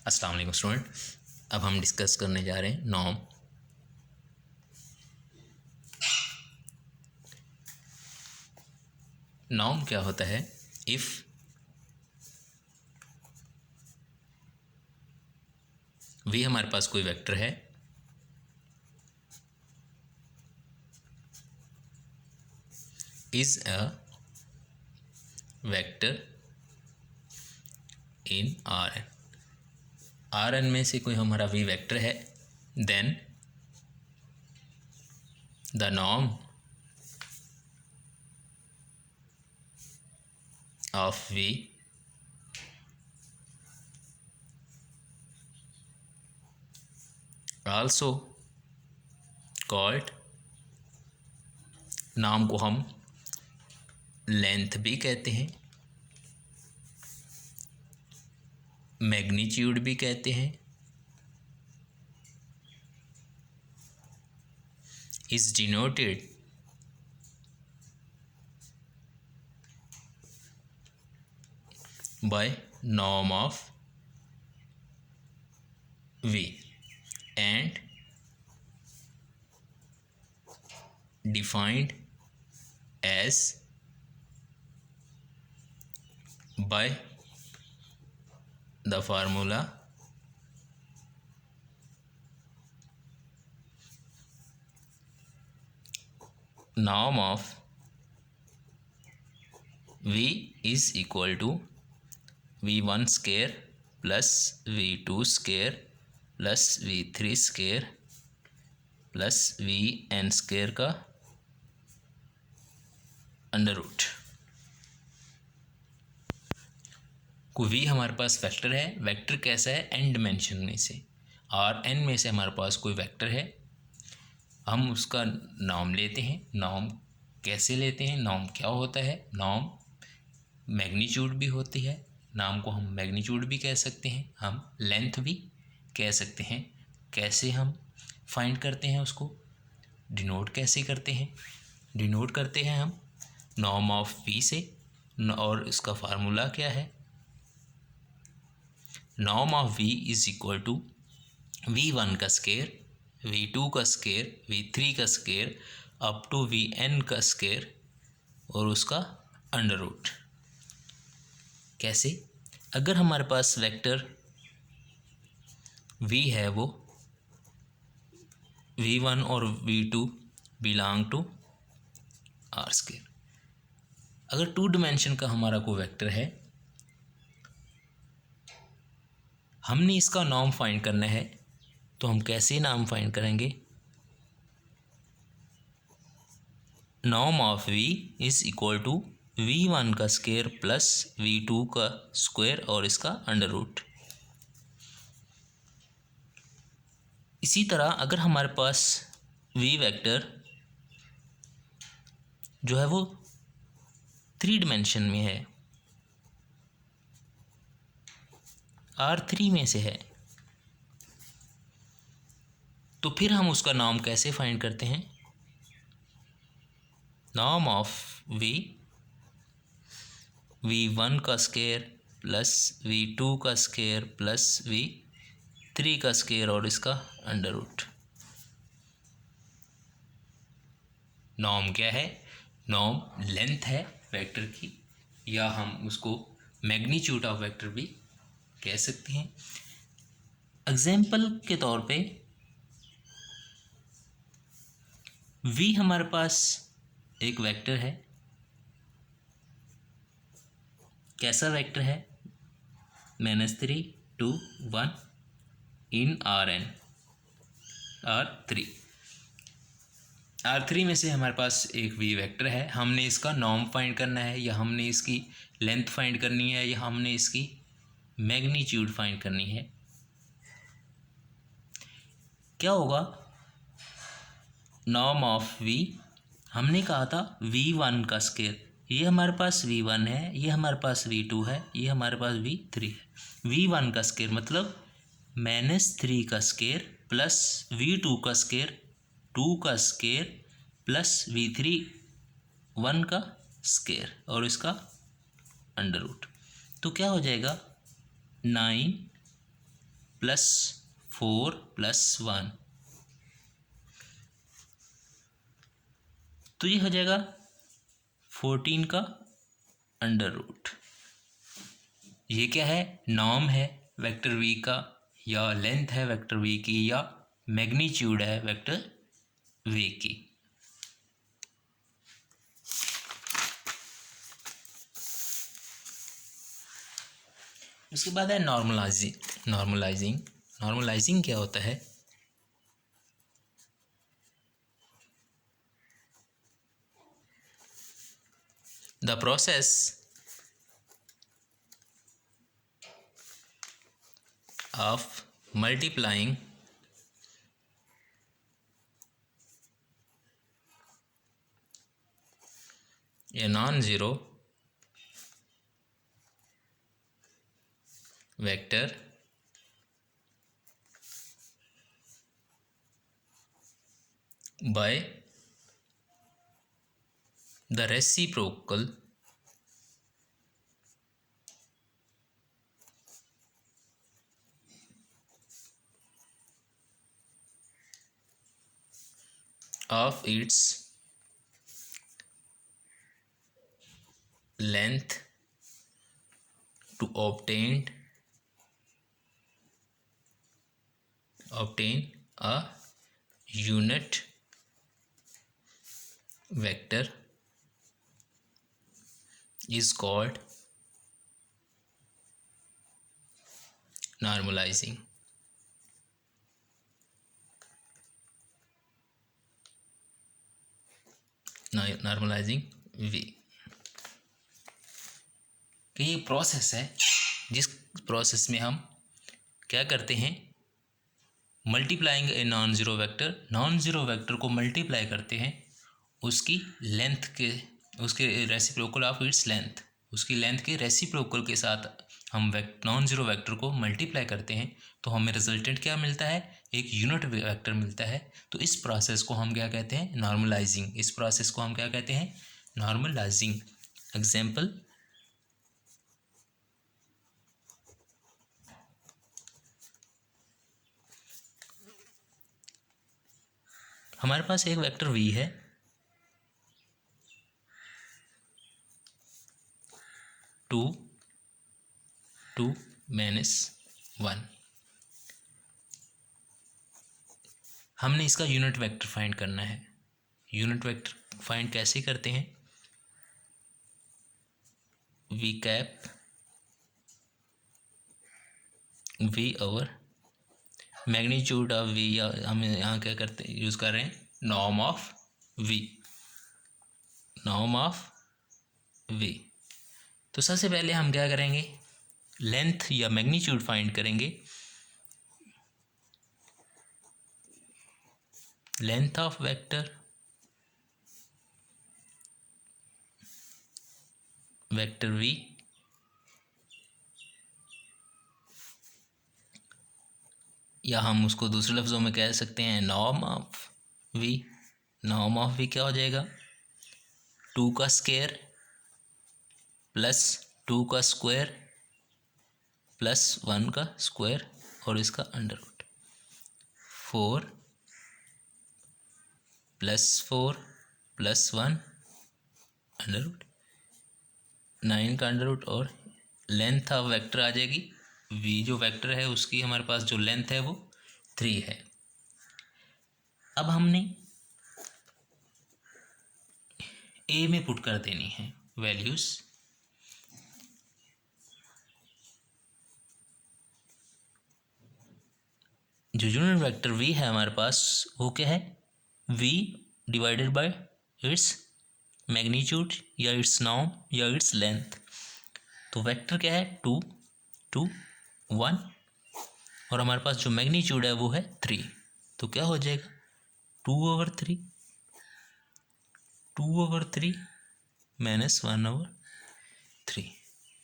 अस्सलाम वालेकुम स्टूडेंट। अब हम डिस्कस करने जा रहे हैं नॉर्म। नॉर्म क्या होता है? इफ़ वी हमारे पास कोई वेक्टर है, is a vector in R n. R n में से कोई हमारा वी वेक्टर है, then the norm of v also called, norm को हम लेंथ भी कहते हैं, मैग्नीट्यूड भी कहते हैं, is denoted by norm of V and defined as by the formula norm of V is equal to V1 square plus V2 square plus V3 square plus Vn square का under root. कोई V हमारे पास vector है, vector कैसा है? n dimension में से, और n में से हमारे पास कोई वेक्टर है, हम उसका नॉर्म लेते हैं। नॉर्म कैसे लेते हैं? नॉर्म क्या होता है? नॉर्म मैग्नीट्यूड भी होती है, नॉर्म को हम मैग्नीट्यूड भी कह सकते हैं, हम लेंथ भी कह सकते हैं। कैसे हम फाइंड करते हैं उसको, डिनोट कैसे करते हैं? डिनोट करते हैं हम नॉर्म ऑफ पी से, और इसका फार्मूला क्या है? Norm of v is equal to V1 का स्क्वायर, V2 का स्क्वायर, V3 का स्क्वायर अप टू Vn का स्क्वायर और उसका अंडर रूट। कैसे? अगर हमारे पास वेक्टर V है, वो V1 और V2 belong to R square. अगर टू डिमेंशन का हमारा कोई वेक्टर है, हमने इसका नॉर्म फाइंड करना है, तो हम कैसे नॉर्म फाइंड करेंगे? Norm of V is equal to V1 का स्क्वायर प्लस V2 का स्क्वायर और इसका अंडर रूट। इसी तरह अगर हमारे पास V वेक्टर जो है वो 3 डिमेंशन में है, R3 में से है, तो फिर हम उसका नॉर्म कैसे फाइंड करते हैं? नॉर्म ऑफ V1 का स्क्वायर प्लस V2 का स्क्वायर प्लस V3 का स्क्वायर और इसका अंडर रूट। नॉर्म क्या है? नॉर्म लेंथ है वेक्टर की, या हम उसको मैग्नीट्यूड ऑफ वेक्टर भी कह सकते हैं। एग्जाम्पल के तौर पे V हमारे पास एक वेक्टर है, कैसा वेक्टर है? -3 2 1 इन Rn R3 में से हमारे पास एक V वेक्टर है, हमने इसका नॉर्म फाइंड करना है, या हमने इसकी लेंथ फाइंड करनी है, या हमने इसकी मैग्नीट्यूड फाइंड करनी है। क्या होगा? नॉर्म ऑफ V, हमने कहा था V1 का स्क्वायर, ये हमारे पास V1 है, ये हमारे पास V2 है, ये हमारे पास V3 है। V1 का स्क्वायर मतलब -3 का स्क्वायर प्लस V2 का स्क्वायर 2 का स्क्वायर प्लस V3 1 का स्क्वायर और इसका अंडर रूट। तो क्या हो जाएगा? 9 प्लस 4 प्लस 1, तो ये हो जाएगा 14 का अंडर रूट। ये क्या है, नॉर्म है वेक्टर v का, या लेंथ है वेक्टर v की, या मैग्नीट्यूड है वेक्टर v की। उसके बाद है नॉर्मलाइजिंग क्या होता है, the process of multiplying a non-zero vector by the reciprocal of its length to obtain a unit vector is called normalizing. Normalizing वे कि ये प्रोसेस है जिस प्रोसेस में हम क्या करते हैं, multiplying a non zero vector को मल्टीप्लाई करते हैं उसकी लेंथ के, उसके रेसिप्रोकल ऑफ इट्स लेंथ, उसकी लेंथ के रेसिप्रोकल के साथ हम नॉन ज़ीरो वेक्टर को मल्टीप्लाई करते हैं, तो हमें रिजल्टेंट क्या मिलता है, एक यूनिट वेक्टर मिलता है। तो इस प्रोसेस को हम क्या कहते हैं, नॉर्मलाइजिंग। इस प्रोसेस को हम क्या कहते हैं, नॉर्मलाइजिंग। एग्जाम्पल, हमारे पास एक वेक्टर v है, 2 2 -1। हमने इसका यूनिट वेक्टर फाइंड करना है। यूनिट वेक्टर फाइंड कैसे करते हैं, v cap v over magnitude of v, या हम यहाँ क्या करते हैं, यूज़ कर रहे हैं norm of v, norm of v। तो सबसे पहले हम क्या करेंगे, लेंथ या मैग्नीट्यूड फाइंड करेंगे। लेंथ ऑफ वेक्टर v, या हम उसको दूसरे लफ्ज़ों में कह सकते हैं norm of v। Norm of v क्या हो जाएगा, 2 का स्क्वायर प्लस 2 का स्क्वायर प्लस 1 का स्क्वायर और इसका under root, 4 plus 1 under root, 9 का अंडर रूट, और लेंथ ऑफ वेक्टर आ जाएगी v, जो वेक्टर है उसकी हमारे पास जो लेंथ है वो 3 है। अब हमने a में पुट कर देनी है वैल्यूज़। जो यूनिट वेक्टर v है हमारे पास वो क्या है, v divided by its magnitude या इट्स नॉर्म या इट्स लेंथ। तो वेक्टर क्या है, 2 2 1, और हमारे पास जो मैग्नीट्यूड है वो है 3। तो क्या हो जाएगा, 2/3 -1/3।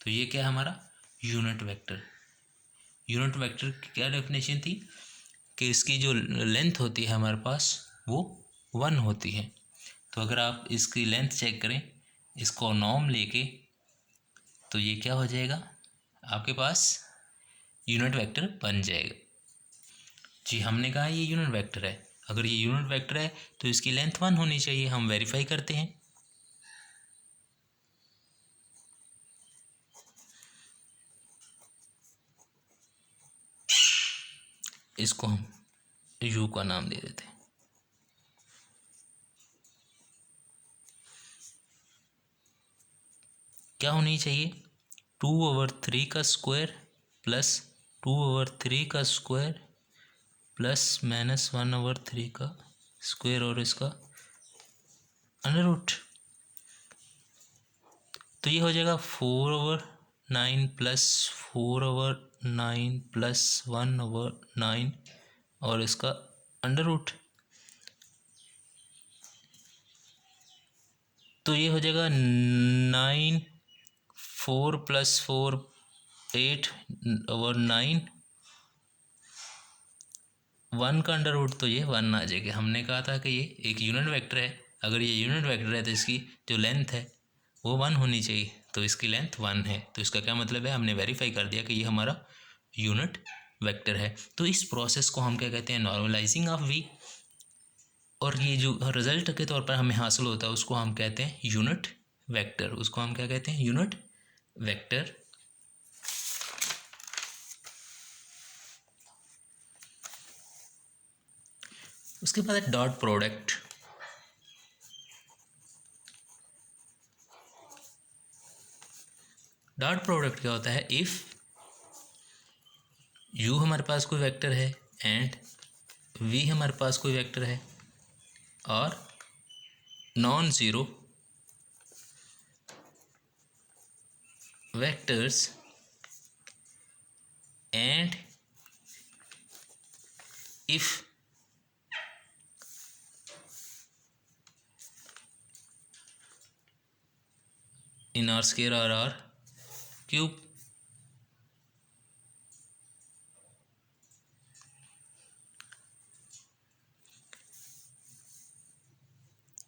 तो ये क्या है हमारा यूनिट वेक्टर। यूनिट वेक्टर की क्या डेफिनेशन थी कि इसकी जो लेंथ होती है हमारे पास वो 1 होती है। तो अगर आप इसकी लेंथ चेक करें, इसको नॉर्म लेके, तो ये क्या हो जाएगा, आपके पास यूनिट वेक्टर बन जाएगा। जी हमने कहा ये यूनिट वेक्टर है, अगर ये यूनिट वेक्टर है तो इसकी लेंथ 1 होनी चाहिए। हम वेरीफाई करते हैं। इसको हम u का नाम दे देते हैं। क्या होनी चाहिए? 2/3 का स्क्वायर प्लस 2/3 का स्क्वायर प्लस -1/3 का स्क्वायर और इसका अंडर रूट। तो ये हो जाएगा 4/9 प्लस 4/9 प्लस 1/9 और इसका अंडर रूट। तो ये हो जाएगा 9, 4 प्लस 4 8/9, 1 का अंडर रूट, तो ये 1 आ जाएगा। हमने कहा था कि ये एक यूनिट वेक्टर है, अगर ये यूनिट वेक्टर है तो इसकी जो लेंथ है वो 1 होनी चाहिए, तो इसकी लेंथ 1 है। तो इसका क्या मतलब है? हमने वेरीफाई कर दिया कि ये हमारा यूनिट वेक्टर है। तो इस प्रोसेस को हम क्या कहते हैं? Normalising of v. और ये जो रिजल्ट के तौर पर हमें हासिल होता है उसको हम कहते हैं यूनिट वेक्टर। उसको हम क्या कहते हैं? Unit vector. उसके बाद है डॉट प्रोडक्ट। डॉट प्रोडक्ट क्या होता है? इफ़ u हमारे पास कोई वेक्टर है एंड v हमारे पास कोई वेक्टर है और non zero vectors and if in R square or R cube।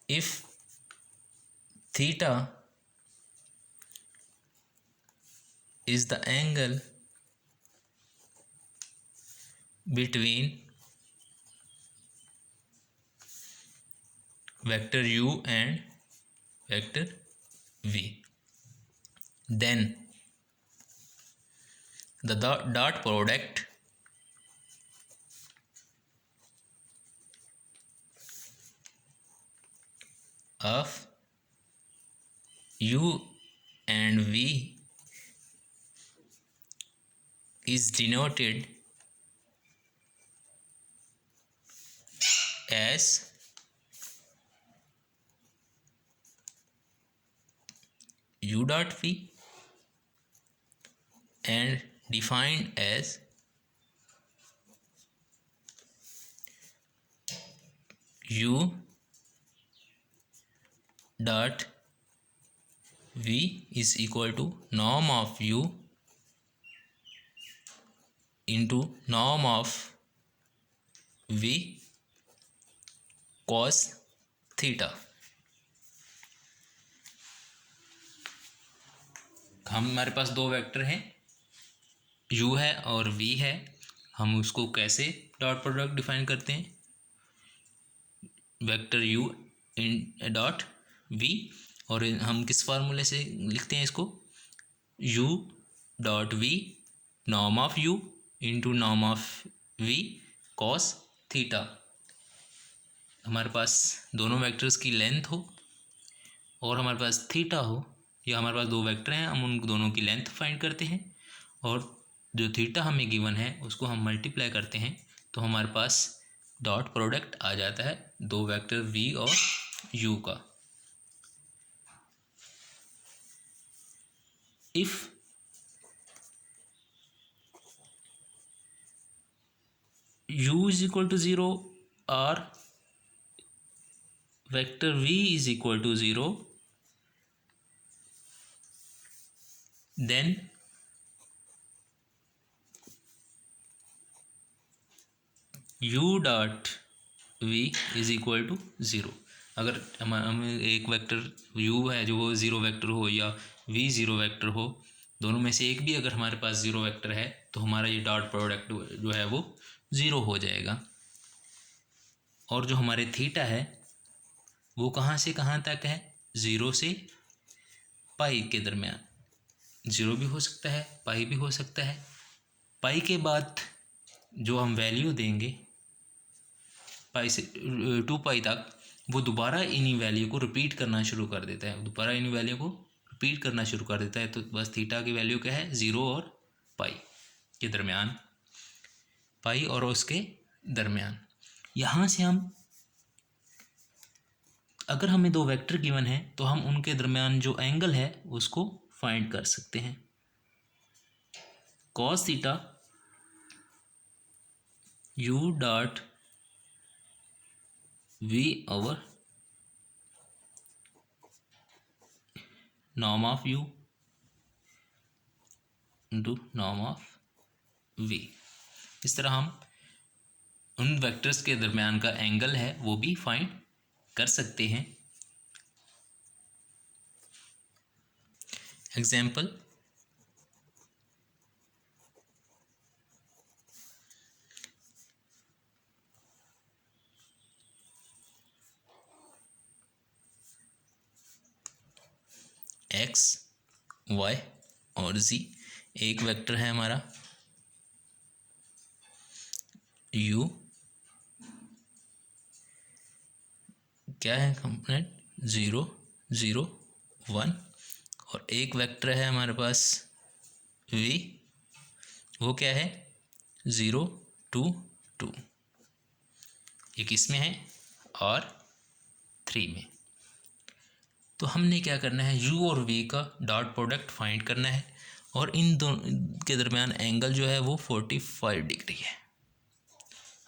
if theta is the angle between vector u and vector v, then the dot product of u and v is denoted as u dot v and defined as u dot v is equal to norm of u into norm of v cos theta. हमारे पास दो vector हैं, u है और v है। हम उसको कैसे dot product define करते हैं? Vector u in dot v, और हम किस फार्मूले से लिखते हैं इसको? u dot v norm of u into norm of v cos theta. हमारे पास दोनों वेक्टर्स की लेंथ हो और हमारे पास थीटा हो, या हमारे पास दो वेक्टर हैं, हम उन दोनों की लेंथ फाइंड करते हैं और जो थीटा हमें गिवन है उसको हम मल्टीप्लाई करते हैं, तो हमारे पास डॉट प्रोडक्ट आ जाता है दो वेक्टर v और u का। If u is equal to 0 और vector v is equal to 0, then u dot v is equal to 0। अगर हमें एक वेक्टर u है जो वो ज़ीरो वेक्टर हो या v ज़ीरो वेक्टर हो, दोनों में से एक भी अगर हमारे पास ज़ीरो वेक्टर है तो हमारा ये डॉट प्रोडक्ट जो है वो ज़ीरो हो जाएगा। और जो हमारे थीटा है वो कहाँ से कहाँ तक है, ज़ीरो से पाई के दरमियान। ज़ीरो भी हो सकता है, पाई भी हो सकता है। पाई के बाद जो हम वैल्यू देंगे पाई से 2 पाई तक, वो दोबारा इन्हीं वैल्यू को रिपीट करना शुरू कर देता है, दोबारा इन्हीं वैल्यू को रिपीट करना शुरू कर देता है। तो बस थीटा की वैल्यू क्या है, ज़ीरो और पाई के दरमियान, पाई और उसके दरमियान। यहाँ से हम, अगर हमें दो वेक्टर गिवन है तो हम उनके दरमियान जो एंगल है उसको फाइंड कर सकते हैं। Cos theta u dot v over norm of u into norm of v. इस तरह हम उन वेक्टर्स के दरमियान का एंगल है वो भी फाइंड कर सकते हैं। एग्जाम्पल, एक्स वाई और जी एक वेक्टर है हमारा, यू क्या है कंपोनेंट 0 0 1, और एक वेक्टर है हमारे पास v, वो क्या है 0 2 2, एक इसमें है और 3 में। तो हमने क्या करना है, u और v का डॉट प्रोडक्ट फाइंड करना है और इन दोनों के दरमियान एंगल जो है वो 45 डिग्री है।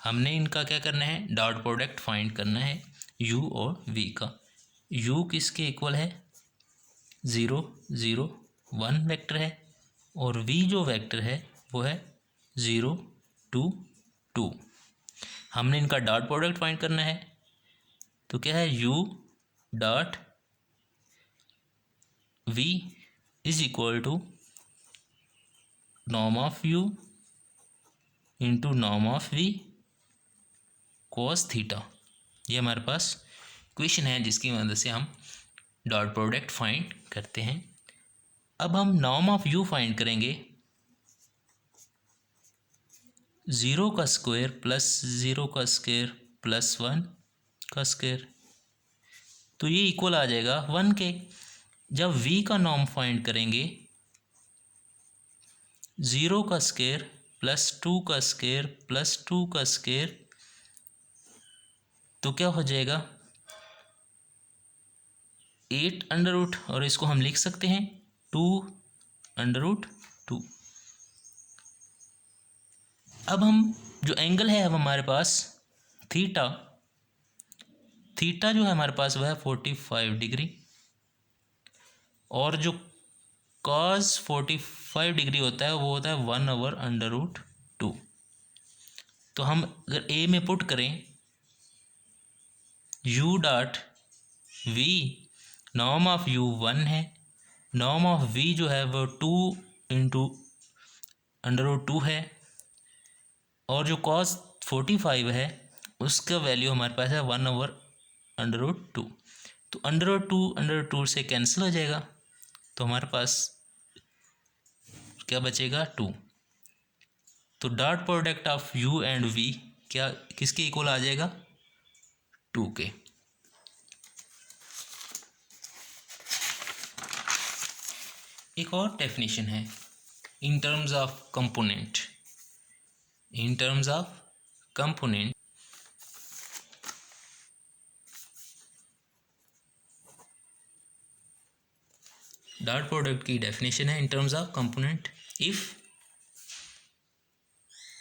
हमने इनका क्या करना है, डॉट प्रोडक्ट फाइंड करना है u और v का। u किसके इक्वल है, 0 0 1 वेक्टर है, और v जो वेक्टर है वो है 0 2 2। हमने इनका डॉट प्रोडक्ट फाइंड करना है, तो क्या है u dot v is equal to norm of u into norm of v cos theta. ये हमारे पास क्वेश्चन है जिसकी मदद से हम डॉट प्रोडक्ट फाइंड करते हैं। अब हम नॉर्म ऑफ u फाइंड करेंगे, 0 का स्क्वायर प्लस 0 का स्क्वायर प्लस 1 का स्क्वायर, तो ये इक्वल आ जाएगा 1 के। जब v का नॉर्म फाइंड करेंगे, 0 का स्क्वायर प्लस 2 का स्क्वायर प्लस 2 का स्क्वायर, तो क्या हो जाएगा 8 अंडर रूट, और इसको हम लिख सकते हैं 2 अंडर रूट 2। अब हम जो एंगल है अब हमारे पास थीटा, थीटा जो है हमारे पास वह है 45 डिग्री, और जो कॉस 45 डिग्री होता है वो होता है 1 ओवर अंडर रूट 2। तो हम अगर ए में पुट करें, u dot v, norm of u 1 है, नॉर्म ऑफ v जो है वो 2 इंटू अंडर रूट 2 है, और जो कॉस 45 है उसका वैल्यू हमारे पास है 1 ओवर अंडर रूट 2। तो अंडर रूट 2 से कैंसिल हो जाएगा, तो हमारे पास क्या बचेगा 2। तो dot product of u and v क्या किसके इक्वल आ जाएगा, 2 के। एक और डेफिनेशन है in terms of component, in terms of component dot product की डेफिनेशन है in terms of component. If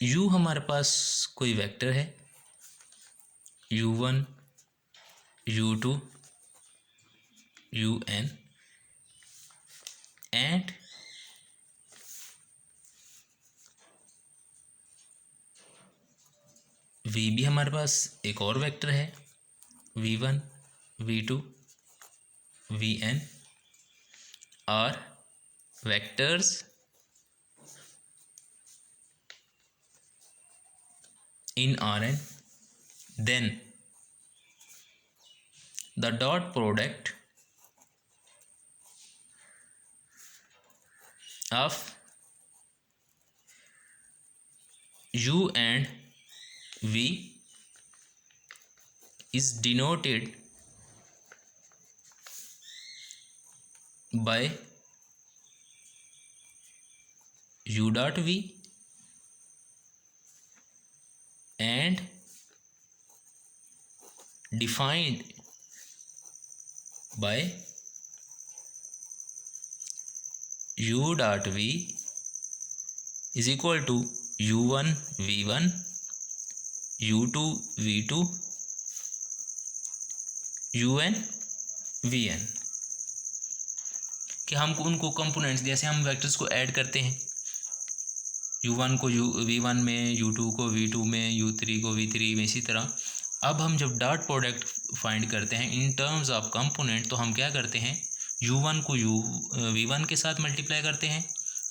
u हमारे पास कोई वेक्टर है u1 u2 un, and v भी हमारे पास एक और वेक्टर है v1 v2 vn, और vectors in Rn, then the dot product of u and v is denoted by u dot v and defined by u dot v is equal to u1 v1 u2 v2 un vn। कि हम उनको components जैसे हम vectors को add करते हैं, u1 को v1 में, u2 को v2 में, u3 को v3 में, इसी तरह अब हम जब डॉट प्रोडक्ट फाइंड करते हैं इन टर्म्स ऑफ कंपोनेंट तो हम क्या करते हैं, u1 को v1 के साथ मल्टीप्लाई करते हैं,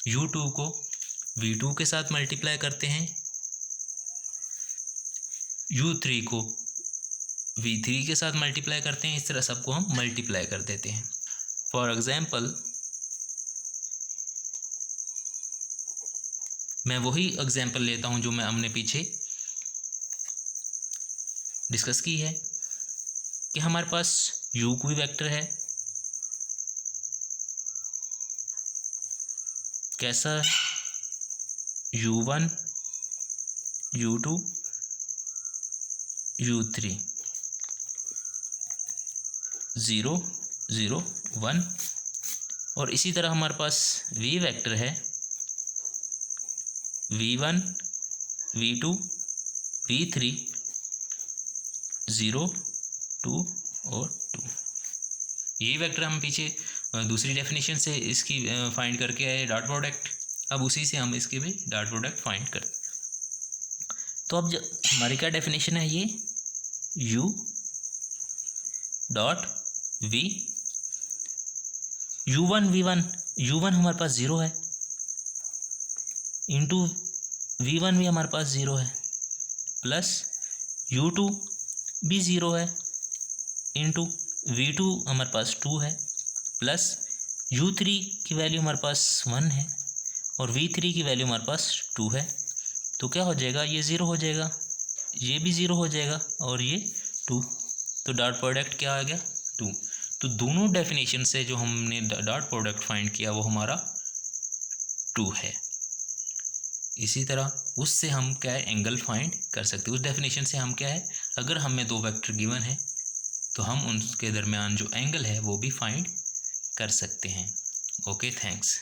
u2 को v2 के साथ मल्टीप्लाई करते हैं, u3 को v3 के साथ मल्टीप्लाई करते हैं। इस तरह सबको हम मल्टीप्लाई कर देते हैं। फॉर एग्जाम्पल मैं वही एग्जाम्पल लेता हूँ जो मैं हमने पीछे डिस्कस की है कि हमारे पास u कोई वेक्टर है, कैसा u1 u2 u3 0 0 1, और इसी तरह हमारे पास v वेक्टर है v1 v2 v3 0 2 और 2। यही वेक्टर हम पीछे दूसरी डेफिनेशन से इसकी फाइंड करके आए डॉट प्रोडक्ट, अब उसी से हम इसके भी डॉट प्रोडक्ट फाइंड करते। तो अब हमारी क्या डेफिनेशन है, ये u dot v u1 v1 u1 हमारे पास 0 है इंटू v1 भी हमारे पास 0 है प्लस u2 भी 0 है इंटू v2 हमारे पास 2 है प्लस u3 की वैल्यू हमारे पास 1 है और v3 की वैल्यू हमारे पास 2 है। तो क्या हो जाएगा, ये 0 हो जाएगा, ये भी 0 हो जाएगा और ये 2। तो डॉट प्रोडक्ट क्या आ गया 2। तो दोनों डेफिनेशन से जो हमने डॉट प्रोडक्ट फाइंड किया वो हमारा 2 है। इसी तरह उससे हम क्या है, एंगल फाइंड कर सकते हैं। उस डेफिनेशन से हम क्या है, अगर हमें दो वेक्टर गिवन है तो हम उनके दरमियान जो एंगल है वो भी फाइंड कर सकते हैं। Okay, thanks.